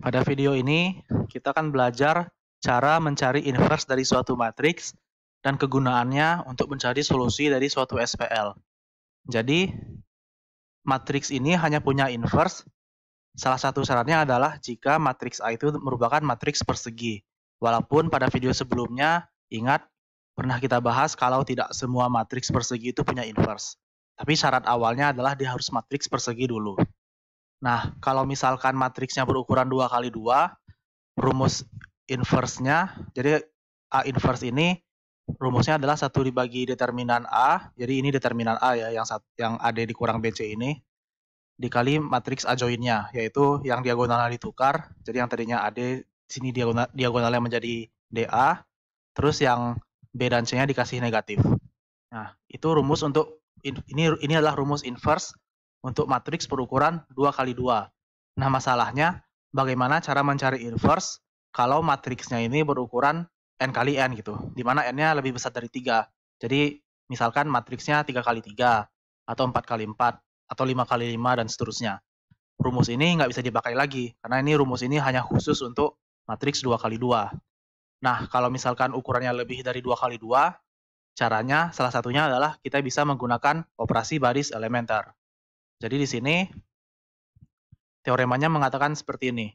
Pada video ini, kita akan belajar cara mencari inverse dari suatu matriks dan kegunaannya untuk mencari solusi dari suatu SPL. Jadi, matriks ini hanya punya inverse. Salah satu syaratnya adalah jika matriks A itu merupakan matriks persegi. Walaupun pada video sebelumnya, ingat, pernah kita bahas kalau tidak semua matriks persegi itu punya inverse. Tapi syarat awalnya adalah dia harus matriks persegi dulu. Nah, kalau misalkan matriksnya berukuran 2 kali 2, rumus inverse-nya, jadi A inverse ini rumusnya adalah 1 dibagi determinan A, jadi ini determinan A ya, yang AD dikurang BC ini, dikali matriks adjoint-nya, yaitu yang diagonalnya ditukar, jadi yang tadinya AD, sini diagonalnya menjadi DA, terus yang B dan C-nya dikasih negatif. Nah, itu rumus untuk, ini adalah rumus inverse untuk matriks berukuran 2 kali 2. Nah, masalahnya bagaimana cara mencari inverse kalau matriksnya ini berukuran n kali n gitu, di mana n-nya lebih besar dari 3. Jadi, misalkan matriksnya 3 kali 3, atau 4 kali 4, atau 5 kali 5, dan seterusnya. Rumus ini nggak bisa dipakai lagi, karena ini rumus ini hanya khusus untuk matriks 2 kali 2. Nah, kalau misalkan ukurannya lebih dari 2 kali 2, caranya salah satunya adalah kita bisa menggunakan operasi baris elementer. Jadi di sini teoremanya mengatakan seperti ini.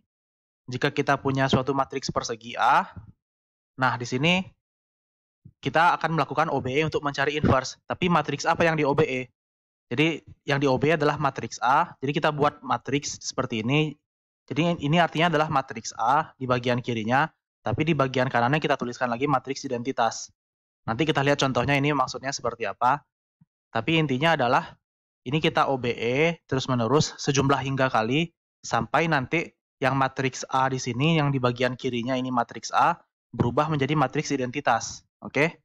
Jika kita punya suatu matriks persegi A, nah di sini kita akan melakukan OBE untuk mencari inverse. Tapi matriks apa yang di OBE? Jadi yang di OBE adalah matriks A. Jadi kita buat matriks seperti ini. Jadi ini artinya adalah matriks A di bagian kirinya, tapi di bagian kanannya kita tuliskan lagi matriks identitas. Nanti kita lihat contohnya ini maksudnya seperti apa. Tapi intinya adalah ini kita OBE terus-menerus sejumlah hingga kali sampai nanti yang matriks A di sini yang di bagian kirinya ini matriks A berubah menjadi matriks identitas. Oke.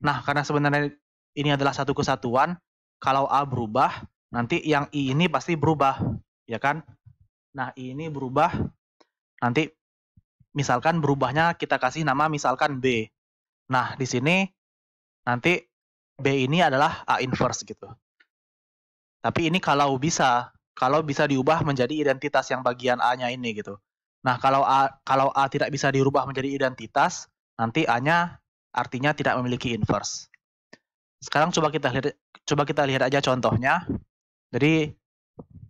Nah, karena sebenarnya ini adalah satu kesatuan, kalau A berubah, nanti yang I ini pasti berubah, ya kan? Nah, I ini berubah, nanti misalkan berubahnya kita kasih nama misalkan B. Nah, di sini nanti B ini adalah A inverse gitu. Tapi ini kalau bisa diubah menjadi identitas yang bagian A-nya ini gitu. Nah, kalau A tidak bisa dirubah menjadi identitas, nanti A-nya artinya tidak memiliki inverse. Sekarang coba kita lihat aja contohnya. Jadi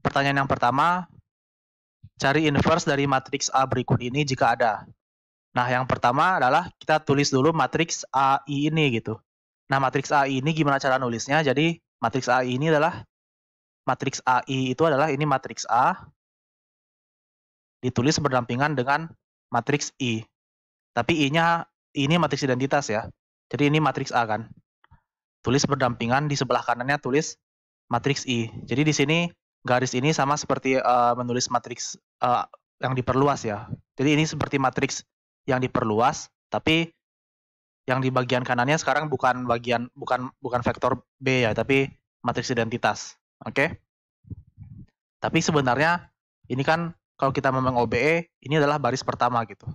pertanyaan yang pertama, cari inverse dari matriks A berikut ini jika ada. Nah, yang pertama adalah kita tulis dulu matriks AI ini gitu. Nah, matriks AI ini gimana cara nulisnya? Jadi matriks AI ini adalah matriks AI itu adalah ini matriks A ditulis berdampingan dengan matriks I. Tapi I-nya ini matriks identitas ya. Jadi ini matriks A kan. Tulis berdampingan, di sebelah kanannya tulis matriks I. Jadi di sini garis ini sama seperti menulis matriks yang diperluas ya. Jadi ini seperti matriks yang diperluas, tapi yang di bagian kanannya sekarang bukan vektor B ya, tapi matriks identitas. Oke. Tapi sebenarnya ini kan kalau kita memang OBE, ini adalah baris pertama gitu.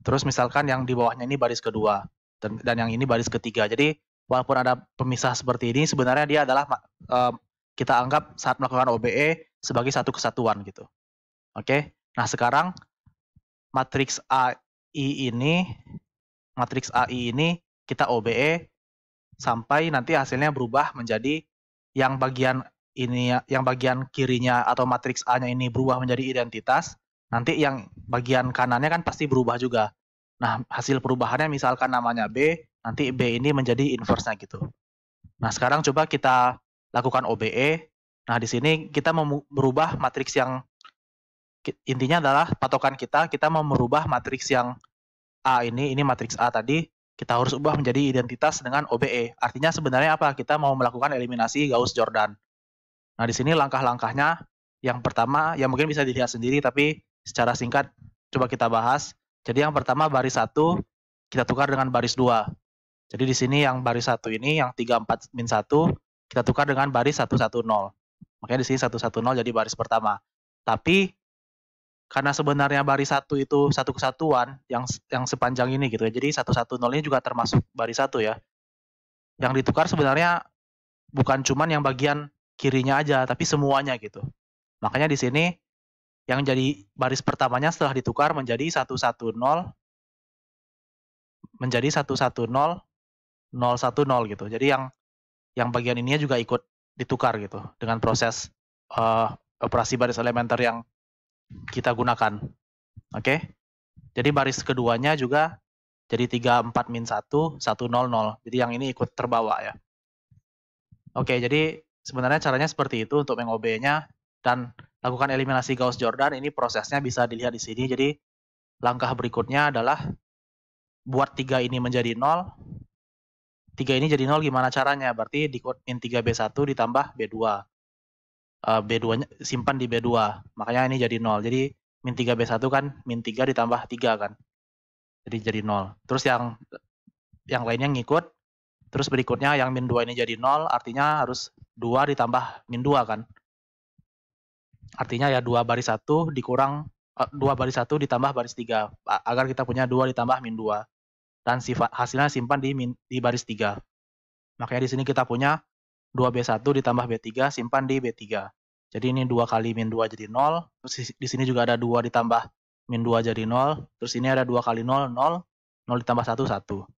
Terus misalkan yang di bawahnya ini baris kedua, dan yang ini baris ketiga. Jadi walaupun ada pemisah seperti ini, sebenarnya dia adalah kita anggap saat melakukan OBE sebagai satu kesatuan gitu. Oke. Nah, sekarang matriks AI ini kita OBE sampai nanti hasilnya berubah menjadi yang bagian kirinya atau matriks A-nya ini berubah menjadi identitas, nanti yang bagian kanannya kan pasti berubah juga. Nah, hasil perubahannya misalkan namanya B, nanti B ini menjadi inverse-nya gitu. Nah, sekarang coba kita lakukan OBE. Nah, di sini kita mau merubah matriks yang intinya adalah patokan kita mau merubah matriks yang A ini matriks A tadi, kita harus ubah menjadi identitas dengan OBE. Artinya sebenarnya apa? Kita mau melakukan eliminasi Gauss-Jordan. Nah, di sini langkah-langkahnya yang pertama, yang mungkin bisa dilihat sendiri, tapi secara singkat coba kita bahas. Jadi yang pertama baris 1, kita tukar dengan baris 2. Jadi di sini yang baris 1 ini, yang 34 min 1, kita tukar dengan baris 110. Makanya di sini 110 jadi baris pertama. Tapi karena sebenarnya baris 1 itu satu kesatuan yang sepanjang ini gitu ya. Jadi 110 ini juga termasuk baris 1 ya. Yang ditukar sebenarnya bukan cuman yang bagian kirinya aja, tapi semuanya gitu. Makanya di sini yang jadi baris pertamanya setelah ditukar menjadi 110 menjadi 110 010 gitu. Jadi yang bagian ininya juga ikut ditukar gitu dengan proses operasi baris elementer yang kita gunakan. Oke. Jadi baris keduanya juga jadi 34 min 1 100. Jadi yang ini ikut terbawa ya. Oke, jadi sebenarnya caranya seperti itu untuk meng-OBE-nya, dan lakukan eliminasi Gauss-Jordan. Ini prosesnya bisa dilihat di sini. Jadi langkah berikutnya adalah buat 3 ini menjadi 0. 3 ini jadi 0 gimana caranya? Berarti di min 3B1 ditambah B2. B2-nya simpan di B2. Makanya ini jadi 0. Jadi min 3B1 kan min 3 ditambah 3 kan. Jadi 0. Terus yang lainnya ngikut. Terus berikutnya yang min 2 ini jadi 0, artinya harus 2 ditambah min 2 kan. Artinya ya 2 baris 1 dikurang 2 baris 1 ditambah baris 3 agar kita punya 2 ditambah min 2. Dan hasilnya simpan di baris 3. Makanya di sini kita punya 2B1 ditambah B3 simpan di B3. Jadi ini 2 kali min 2 jadi 0. Terus di sini juga ada 2 ditambah min 2 jadi 0. Terus ini ada 2 kali 0, 0. 0 ditambah 1, 1.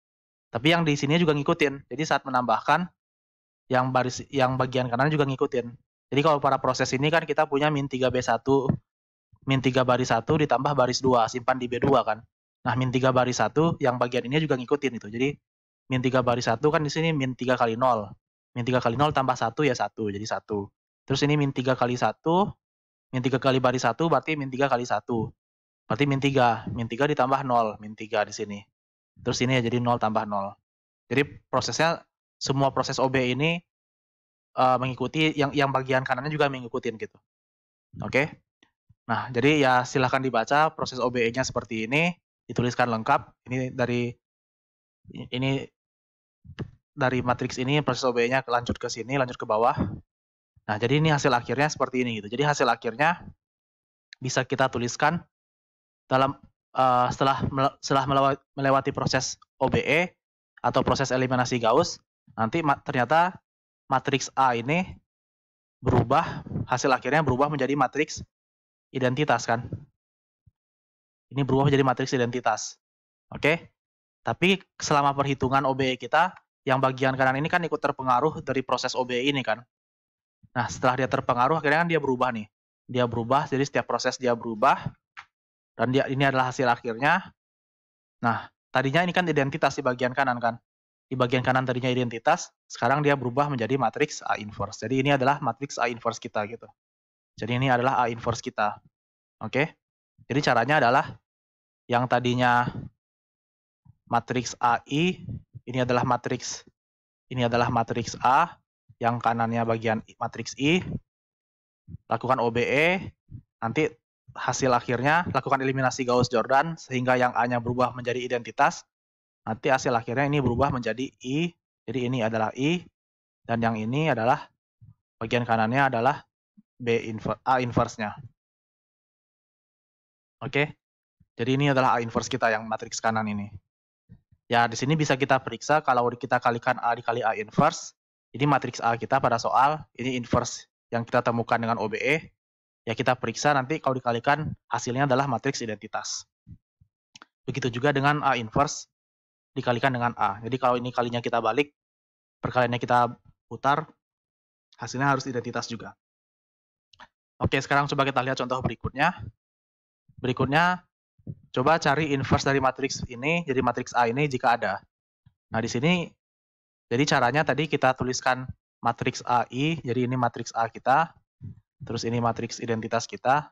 Tapi yang di sini juga ngikutin. Jadi saat menambahkan, yang bagian kanan juga ngikutin. Jadi kalau pada proses ini kan kita punya min 3B1, min 3 baris 1 ditambah baris 2, simpan di B2 kan. Nah, min 3 baris 1, yang bagian ini juga ngikutin itu. Jadi min 3 baris 1 kan di sini min 3 kali 0. Min 3 kali 0 tambah 1 ya 1, jadi 1. Terus ini min 3 kali 1, min 3 kali baris 1 berarti min 3 kali 1. Berarti min 3 ditambah 0, min 3 di sini. Terus ini ya jadi 0 tambah 0. Jadi prosesnya, semua proses OBE ini mengikuti, yang bagian kanannya juga mengikuti gitu. Oke. Nah, jadi ya silahkan dibaca proses OBE-nya seperti ini, dituliskan lengkap. Ini dari matriks ini proses OBE-nya lanjut ke sini, lanjut ke bawah. Nah, jadi ini hasil akhirnya seperti ini gitu. Jadi hasil akhirnya bisa kita tuliskan dalam setelah melewati proses OBE atau proses eliminasi Gauss, nanti ternyata matriks A ini berubah, hasil akhirnya berubah menjadi matriks identitas kan. Ini berubah menjadi matriks identitas. Oke. Tapi selama perhitungan OBE kita, yang bagian kanan ini kan ikut terpengaruh dari proses OBE ini kan. Nah, setelah dia terpengaruh, akhirnya kan dia berubah nih. Dia berubah, jadi setiap proses dia berubah. Dan ini adalah hasil akhirnya. Nah, tadinya ini kan identitas di bagian kanan kan. Di bagian kanan tadinya identitas, sekarang dia berubah menjadi matriks A inverse. Jadi ini adalah matriks A inverse kita gitu. Jadi ini adalah A inverse kita. Oke. Jadi caranya adalah yang tadinya matriks AI, ini adalah matriks A, yang kanannya bagian matriks I. Lakukan OBE, nanti hasil akhirnya lakukan eliminasi Gauss-Jordan sehingga yang A-nya berubah menjadi identitas. Nanti hasil akhirnya ini berubah menjadi I. Jadi ini adalah I, dan yang ini adalah bagian kanannya adalah A inverse-nya. Oke. Jadi ini adalah A inverse kita yang matriks kanan ini. Ya, di sini bisa kita periksa kalau kita kalikan A dikali A inverse. Ini matriks A kita pada soal, ini inverse yang kita temukan dengan OBE. Ya, kita periksa nanti kalau dikalikan hasilnya adalah matriks identitas. Begitu juga dengan A inverse dikalikan dengan A. Jadi kalau ini kalinya kita balik, perkaliannya kita putar, hasilnya harus identitas juga. Oke, sekarang coba kita lihat contoh berikutnya. Berikutnya, coba cari inverse dari matriks ini, jadi matriks A ini jika ada. Nah, di sini, jadi caranya tadi kita tuliskan matriks AI, jadi ini matriks A kita, terus ini matriks identitas kita,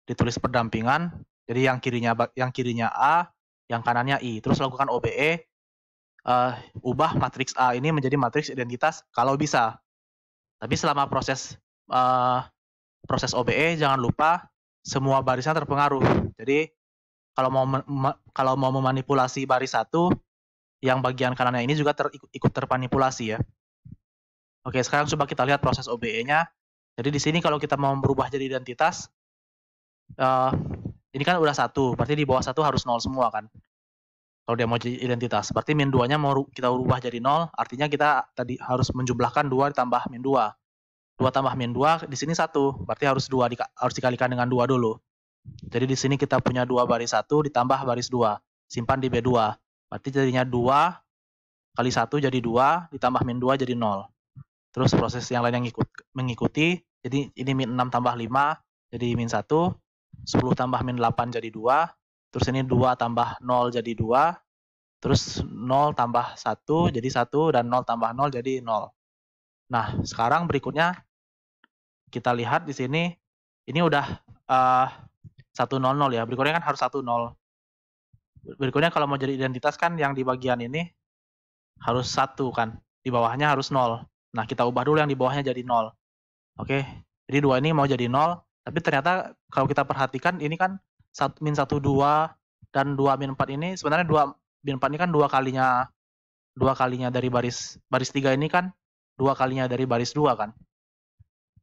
ditulis pendampingan, jadi yang kirinya A, yang kanannya I, terus lakukan OBE, ubah matriks A ini menjadi matriks identitas kalau bisa. Tapi selama proses OBE jangan lupa semua barisnya terpengaruh. Jadi kalau mau memanipulasi baris 1, yang bagian kanannya ini juga ikut termanipulasi ya. Oke, sekarang coba kita lihat proses OBE-nya. Jadi di sini kalau kita mau berubah jadi identitas, ini kan udah 1, berarti di bawah 1 harus 0 semua kan. Kalau dia mau jadi identitas, berarti min 2-nya mau kita ubah jadi 0, artinya kita tadi harus menjumlahkan 2 ditambah min 2. 2 tambah min 2 di sini 1, berarti harus dikalikan dengan 2 dulu. Jadi di sini kita punya 2 baris 1 ditambah baris 2, simpan di B2. Berarti jadinya 2 kali 1 jadi 2, ditambah min 2 jadi 0. Terus proses yang lain yang mengikuti, jadi ini min 6 tambah 5 jadi min 1, 10 tambah min 8 jadi 2, terus ini 2 tambah 0 jadi 2, terus 0 tambah 1 jadi 1, dan 0 tambah 0 jadi 0. Nah, sekarang berikutnya kita lihat di sini, ini udah 100 ya, berikutnya kan harus 10. Berikutnya kalau mau jadi identitas kan yang di bagian ini harus 1 kan, di bawahnya harus 0. Nah, kita ubah dulu yang di bawahnya jadi 0. Oke, jadi 2 ini mau jadi 0, tapi ternyata kalau kita perhatikan ini kan min 1, 2, dan 2 min 4 ini sebenarnya 2 min 4 ini kan 2 kalinya dari baris 3 ini kan 2 kalinya dari baris 2 kan.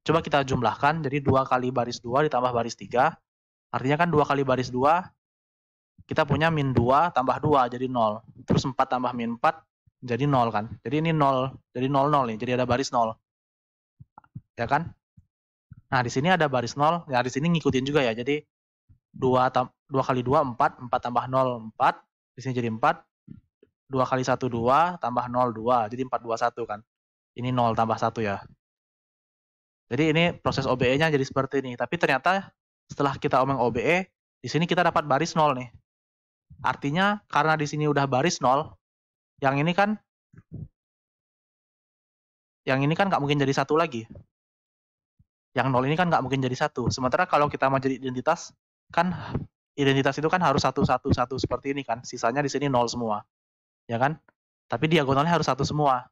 Coba kita jumlahkan, jadi 2 kali baris 2 ditambah baris 3, artinya kan 2 kali baris 2, kita punya min 2 tambah 2 jadi 0, terus 4 tambah min 4 jadi 0 kan. Jadi ini 0, jadi 0, 0 nih, jadi ada baris 0. Ya kan? Nah, di sini ada baris 0, ya di sini ngikutin juga ya, jadi 2 kali 2, 4, 4 tambah 0, 4, di sini jadi 4, 2 kali 1, 2, tambah 0, 2, jadi 4, 2, 1 kan. Ini 0 tambah 1 ya. Jadi ini proses OBE-nya jadi seperti ini. Tapi ternyata setelah kita omong OBE, di sini kita dapat baris 0 nih. Artinya karena di sini udah baris 0, yang ini kan nggak mungkin jadi 1 lagi. Yang 0 ini kan nggak mungkin jadi 1. Sementara kalau kita mau jadi identitas, kan identitas itu kan harus 1, 1, 1 seperti ini kan. Sisanya di sini 0 semua. Ya kan? Tapi diagonalnya harus 1 semua.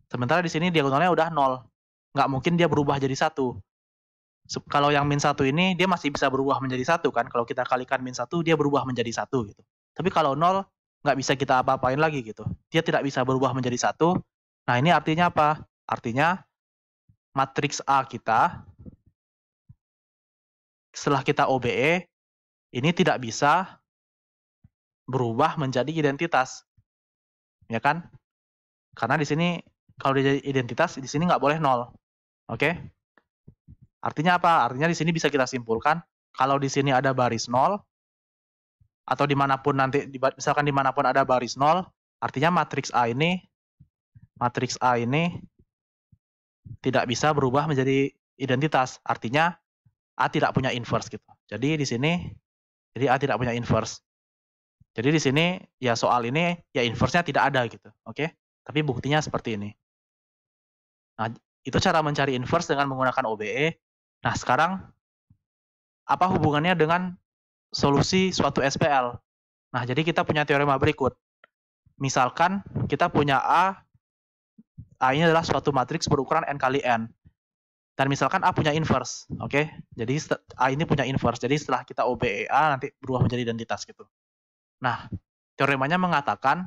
Sementara di sini diagonalnya udah 0. Nggak mungkin dia berubah jadi 1. Kalau yang min 1 ini, dia masih bisa berubah menjadi 1 kan. Kalau kita kalikan min 1, dia berubah menjadi 1 gitu. Tapi kalau 0, nggak bisa kita apa-apain lagi gitu. Dia tidak bisa berubah menjadi 1. Nah, ini artinya apa? Artinya, matriks A kita, setelah kita OBE, ini tidak bisa berubah menjadi identitas. Ya kan? Karena di sini, kalau dia jadi identitas, di sini nggak boleh 0. Oke? Artinya apa? Artinya di sini bisa kita simpulkan, kalau di sini ada baris 0, atau dimanapun nanti, misalkan dimanapun ada baris 0, artinya matriks A ini tidak bisa berubah menjadi identitas. Artinya A tidak punya inverse gitu. Jadi di sini, jadi A tidak punya inverse. Jadi di sini ya soal ini ya inverse-nya tidak ada gitu. Oke? Tapi buktinya seperti ini. Nah, itu cara mencari inverse dengan menggunakan OBE. Nah, sekarang apa hubungannya dengan solusi suatu SPL? Nah, jadi kita punya teorema berikut. Misalkan kita punya A ini adalah suatu matriks berukuran n kali n. Dan misalkan A punya inverse, oke? Jadi A ini punya inverse. Jadi setelah kita OBE A nanti berubah menjadi identitas gitu. Nah, teoremanya mengatakan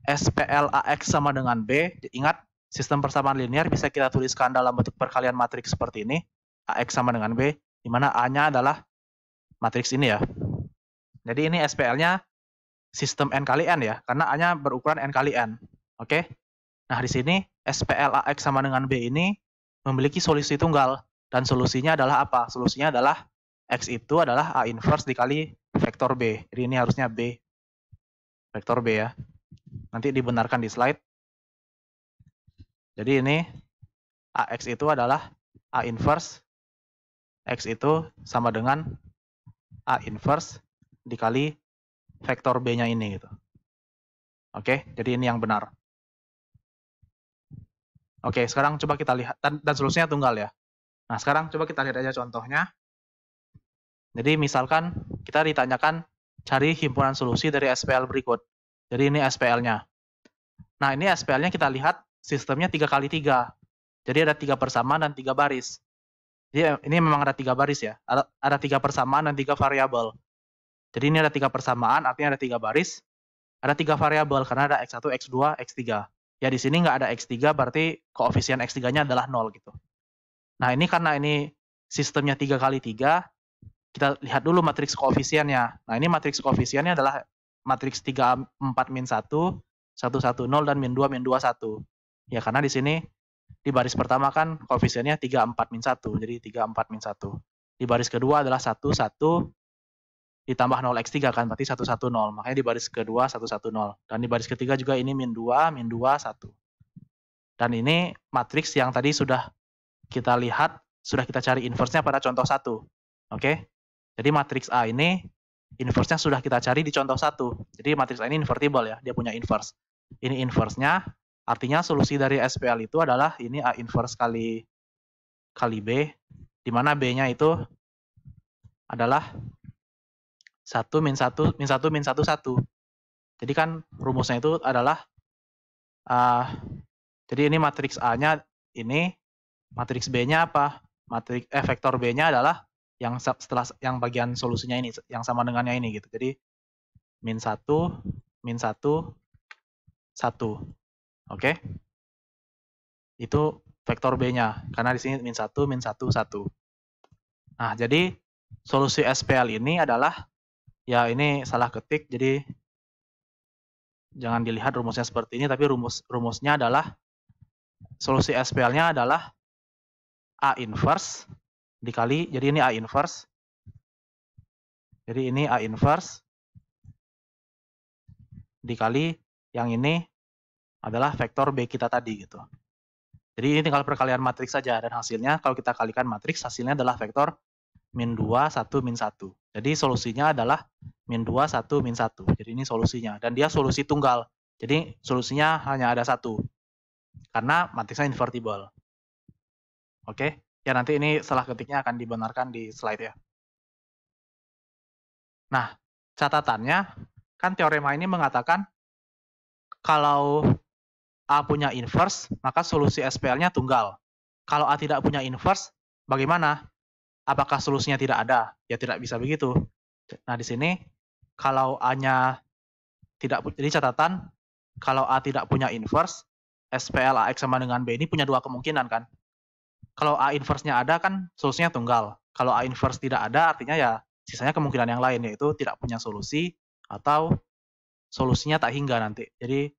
SPL AX sama dengan B. Ingat, sistem persamaan linear bisa kita tuliskan dalam bentuk perkalian matriks seperti ini. AX sama dengan B, di mana A-nya adalah matriks ini ya. Jadi ini SPL-nya sistem n kali n ya, karena A-nya berukuran n kali n. Oke? Nah, di sini SPL AX sama dengan B ini memiliki solusi tunggal. Dan solusinya adalah apa? Solusinya adalah X itu adalah A inverse dikali vektor B. Jadi ini harusnya B. Vektor B ya. Nanti dibenarkan di slide. Jadi ini AX itu adalah A inverse. X itu sama dengan A inverse dikali vektor B-nya ini gitu. Oke, jadi ini yang benar. Oke, sekarang coba kita lihat, dan solusinya tunggal ya. Nah, sekarang coba kita lihat aja contohnya. Jadi misalkan kita ditanyakan cari himpunan solusi dari SPL berikut. Jadi ini SPL-nya. Nah, ini SPL-nya kita lihat sistemnya 3 kali 3. Jadi ada 3 persamaan dan 3 baris. Jadi ini memang ada 3 baris ya. Ada 3 persamaan dan 3 variabel. Jadi ini ada 3 persamaan, artinya ada 3 baris. Ada 3 variabel karena ada X1, X2, X3. Ya di sini nggak ada X3, berarti koefisien X3-nya adalah 0 gitu. Nah, ini karena ini sistemnya 3 kali 3, kita lihat dulu matriks koefisiennya. Nah, ini matriks koefisiennya adalah matriks 3, 4, min 1, 1, 1, 0, dan min 2, min 2, 1. Ya, karena di sini Di baris pertama kan koefisiennya 3, 4, min 1. Jadi 3, 4, min 1. Di baris kedua adalah 1, 1 ditambah 0x3 kan, berarti 1, 1, 0. Makanya di baris kedua 1, 1, 0. Dan di baris ketiga juga ini min 2, 1. Dan ini matriks yang tadi sudah kita lihat, sudah kita cari inverse-nya pada contoh 1. Oke? Jadi matriks A ini inverse-nya sudah kita cari di contoh 1. Jadi matriks A ini invertible ya, dia punya inverse. Ini inverse-nya, artinya solusi dari SPL itu adalah ini A inverse kali B, di mana B-nya itu adalah 1 min 1 min 1 min 1 1. Jadi kan rumusnya itu adalah jadi ini matriks A-nya ini, matriks B-nya apa? Vektor B-nya adalah yang setelah yang bagian solusinya ini, yang sama dengannya ini gitu. Jadi min 1 min 1 1. Oke? Itu vektor B-nya karena di sini min 1 min 1 1. Nah, jadi solusi SPL ini adalah ya ini salah ketik, jadi jangan dilihat rumusnya seperti ini, tapi rumusnya adalah solusi SPL-nya adalah A inverse dikali, jadi ini A inverse. Jadi ini A inverse dikali yang ini adalah vektor B kita tadi gitu. Jadi ini tinggal perkalian matriks saja, dan hasilnya kalau kita kalikan matriks, hasilnya adalah vektor min 2, 1, min 1. Jadi solusinya adalah min 2, 1, min 1. Jadi ini solusinya, dan dia solusi tunggal. Jadi solusinya hanya ada satu, karena matriksnya invertible. Oke, ya nanti ini salah ketiknya akan dibenarkan di slide ya. Nah, catatannya, kan teorema ini mengatakan kalau A punya inverse, maka solusi SPL-nya tunggal. Kalau A tidak punya inverse, bagaimana? Apakah solusinya tidak ada? Ya tidak bisa begitu. Nah, di sini kalau A-nya tidak, jadi catatan, kalau A tidak punya inverse, SPL AX sama dengan B ini punya dua kemungkinan kan. Kalau A inverse-nya ada kan solusinya tunggal. Kalau A inverse tidak ada, artinya ya sisanya kemungkinan yang lain, yaitu tidak punya solusi atau solusinya tak hingga nanti. Jadi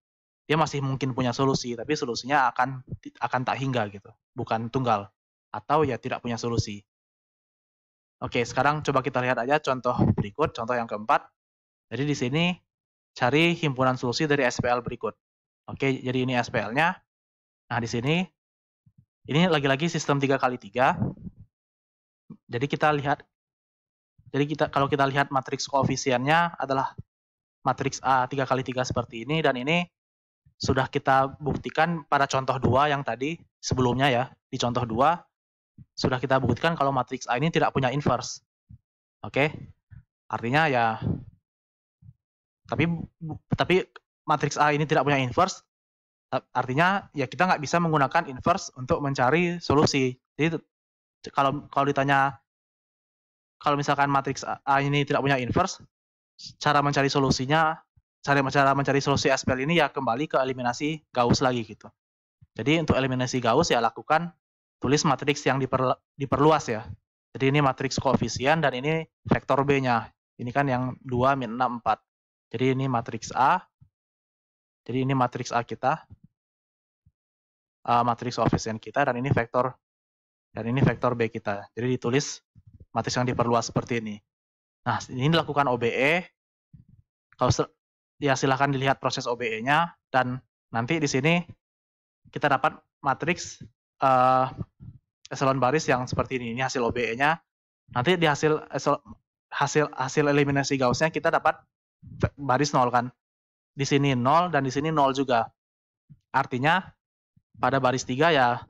dia masih mungkin punya solusi, tapi solusinya akan tak hingga gitu, bukan tunggal, atau ya tidak punya solusi. Oke, sekarang coba kita lihat aja contoh berikut, contoh yang keempat. Jadi di sini cari himpunan solusi dari SPL berikut. Oke, jadi ini SPL-nya. Nah, di sini ini lagi-lagi sistem 3x3. Jadi kita lihat, kalau kita lihat matriks koefisiennya adalah matriks A 3x3 seperti ini, dan ini sudah kita buktikan pada contoh 2 yang tadi sebelumnya ya. Di contoh 2 sudah kita buktikan kalau matriks A ini tidak punya inverse. Oke. Artinya ya tapi matriks A ini tidak punya inverse, artinya ya kita nggak bisa menggunakan inverse untuk mencari solusi. Jadi kalau ditanya, kalau misalkan matriks A ini tidak punya inverse, cara mencari solusinya, cara mencari solusi SPL ini ya kembali ke eliminasi Gauss lagi gitu. Jadi untuk eliminasi Gauss ya lakukan, tulis matriks yang diperluas ya. Jadi ini matriks koefisien dan ini vektor B-nya. Ini kan yang 2, min 6, 4. Jadi ini matriks A. Jadi ini matriks A kita. Matriks koefisien kita, dan ini vektor B kita. Jadi ditulis matriks yang diperluas seperti ini. Nah, ini dilakukan OBE. Kalau ya silahkan dilihat proses OBE-nya, dan nanti di sini kita dapat matriks eselon baris yang seperti ini. Ini hasil OBE-nya. Nanti di hasil eliminasi Gauss-nya kita dapat baris 0 kan. Di sini 0 dan di sini 0 juga. Artinya pada baris 3 ya,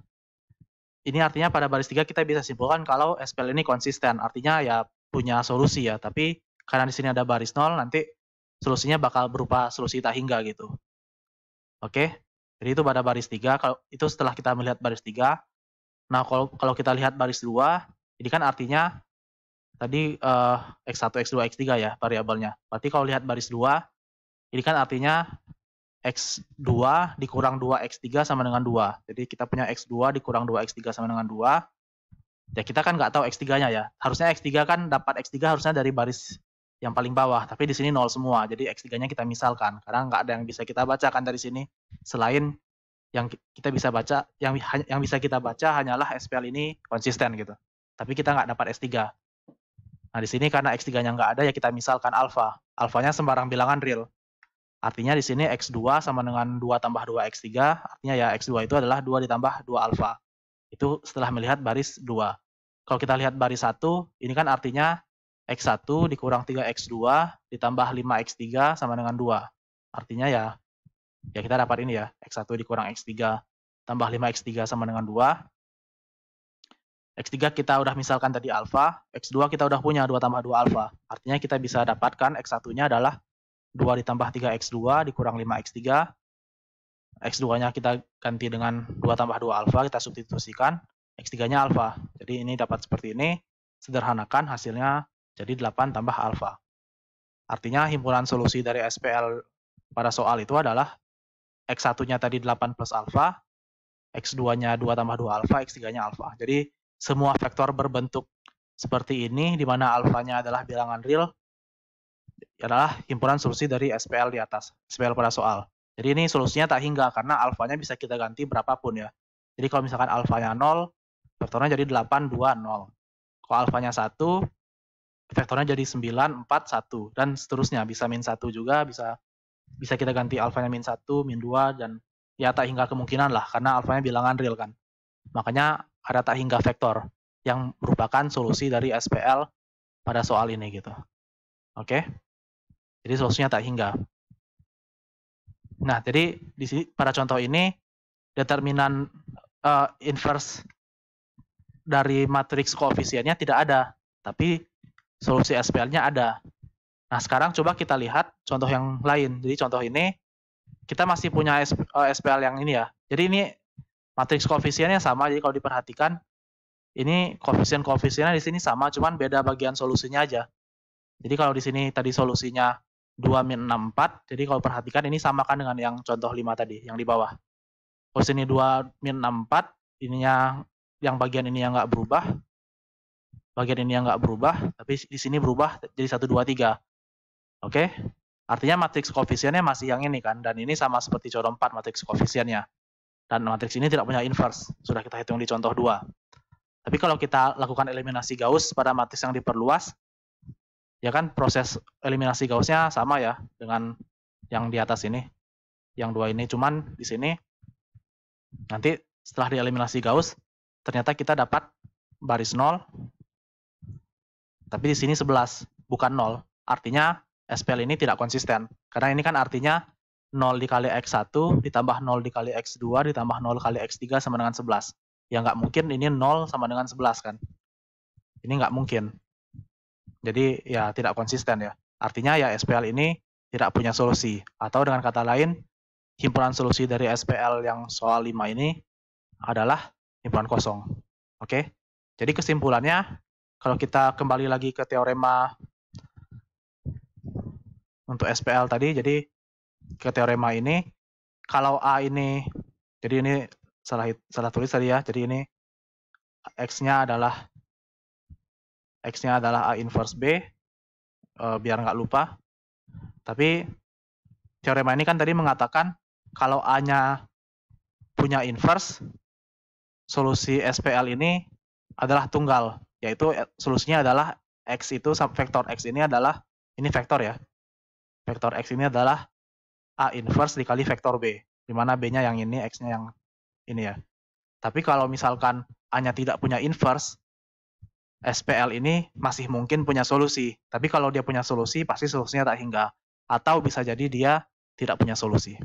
ini artinya pada baris 3 kita bisa simpulkan kalau SPL ini konsisten. Artinya ya punya solusi ya, tapi karena di sini ada baris 0, nanti solusinya bakal berupa solusi tak hingga gitu. Oke, jadi itu pada baris 3, kalau itu setelah kita melihat baris 3. Nah, kalau kita lihat baris 2, ini kan artinya tadi X1, X2, X3 ya variabelnya. Berarti kalau lihat baris 2, ini kan artinya X2 dikurang 2X3 sama dengan 2. Jadi kita punya X2 dikurang 2X3 sama dengan 2. Ya kita kan nggak tahu X3-nya ya. Harusnya X3 kan dapat X3 harusnya dari baris yang paling bawah. Tapi di sini 0 semua. Jadi X3-nya kita misalkan. Karena nggak ada yang bisa kita bacakan dari sini selain kita bisa baca, yang bisa kita baca hanyalah SPL ini konsisten gitu. Tapi kita nggak dapat X3. Nah, di sini karena X3-nya nggak ada, ya kita misalkan alfa. Alfanya sembarang bilangan real. Artinya di sini X2 sama dengan 2 tambah 2 X3, artinya ya X2 itu adalah 2 ditambah 2 alfa. Itu setelah melihat baris 2. Kalau kita lihat baris 1, ini kan artinya X1 dikurang 3X2 ditambah 5X3 sama dengan 2. Artinya ya kita dapat ini ya, X1 dikurang X3 tambah 5X3 sama dengan 2. X3 kita udah misalkan tadi alfa, X2 kita udah punya 2 tambah 2 alfa. Artinya kita bisa dapatkan X1-nya adalah 2 ditambah 3X2 dikurang 5X3. X2-nya kita ganti dengan 2 tambah 2 alfa, kita substitusikan. X3-nya alfa. Jadi ini dapat seperti ini. Sederhanakan hasilnya jadi 8 tambah alfa. Artinya himpunan solusi dari SPL pada soal itu adalah X1-nya tadi 8 plus alfa, X2-nya 2 tambah 2 alfa, X3-nya alfa. Jadi semua vektor berbentuk seperti ini, di mana alfanya adalah bilangan real, adalah himpunan solusi dari SPL di atas, SPL pada soal. Jadi ini solusinya tak hingga, karena alfanya bisa kita ganti berapapun ya. Jadi kalau misalkan alfanya 0, vektornya jadi 8, 2, 0. Kalau alfanya 1, vektornya jadi 9, 4, 1. Dan seterusnya, bisa min 1 juga, bisa kita ganti alfanya min 1, min 2, dan ya tak hingga kemungkinan lah, karena alfanya bilangan real kan. Makanya ada tak hingga vektor yang merupakan solusi dari SPL pada soal ini gitu. Oke? Jadi solusinya tak hingga. Nah, jadi di sini pada contoh ini determinan inverse dari matriks koefisiennya tidak ada, tapi solusi SPL-nya ada. Nah, sekarang coba kita lihat contoh yang lain. Jadi contoh ini kita masih punya SPL yang ini ya. Jadi ini matriks koefisiennya sama, jadi kalau diperhatikan ini koefisien-koefisiennya di sini sama, cuman beda bagian solusinya aja. Jadi kalau di sini tadi solusinya 2 min 6, 4, jadi kalau perhatikan ini samakan dengan yang contoh 5 tadi, yang di bawah. Kalau sini 2 min 6, 4, ininya yang bagian ini yang nggak berubah, bagian ini yang nggak berubah, tapi di sini berubah jadi 1, 2, 3. Oke? Artinya matriks koefisiennya masih yang ini kan, dan ini sama seperti contoh 4 matriks koefisiennya. Dan matriks ini tidak punya inverse, sudah kita hitung di contoh 2. Tapi kalau kita lakukan eliminasi Gauss pada matriks yang diperluas, ya kan proses eliminasi Gauss-nya sama ya dengan yang di atas ini, yang 2 ini. Cuman di sini nanti setelah dieliminasi Gauss, ternyata kita dapat baris 0, tapi di sini 11, bukan 0. Artinya SPL ini tidak konsisten, karena ini kan artinya 0 dikali X1 ditambah 0 dikali X2 ditambah 0 kali X3 sama dengan 11. Ya nggak mungkin ini 0 sama dengan 11 kan. Ini nggak mungkin. Jadi ya tidak konsisten ya. Artinya ya SPL ini tidak punya solusi. Atau dengan kata lain, himpunan solusi dari SPL yang soal 5 ini adalah himpunan kosong. Oke? Jadi kesimpulannya, kalau kita kembali lagi ke teorema untuk SPL tadi, jadi ke teorema ini, kalau A ini, jadi ini salah tulis tadi ya, jadi ini X-nya adalah A inverse B, biar nggak lupa. Tapi teorema ini kan tadi mengatakan kalau A-nya punya inverse, solusi SPL ini adalah tunggal, yaitu solusinya adalah X itu, vektor X ini adalah, ini vektor ya, vektor X ini adalah A inverse dikali vektor B, di mana B-nya yang ini, X-nya yang ini ya. Tapi kalau misalkan A-nya tidak punya inverse, SPL ini masih mungkin punya solusi. Tapi kalau dia punya solusi, pasti solusinya tak hingga. Atau bisa jadi dia tidak punya solusi.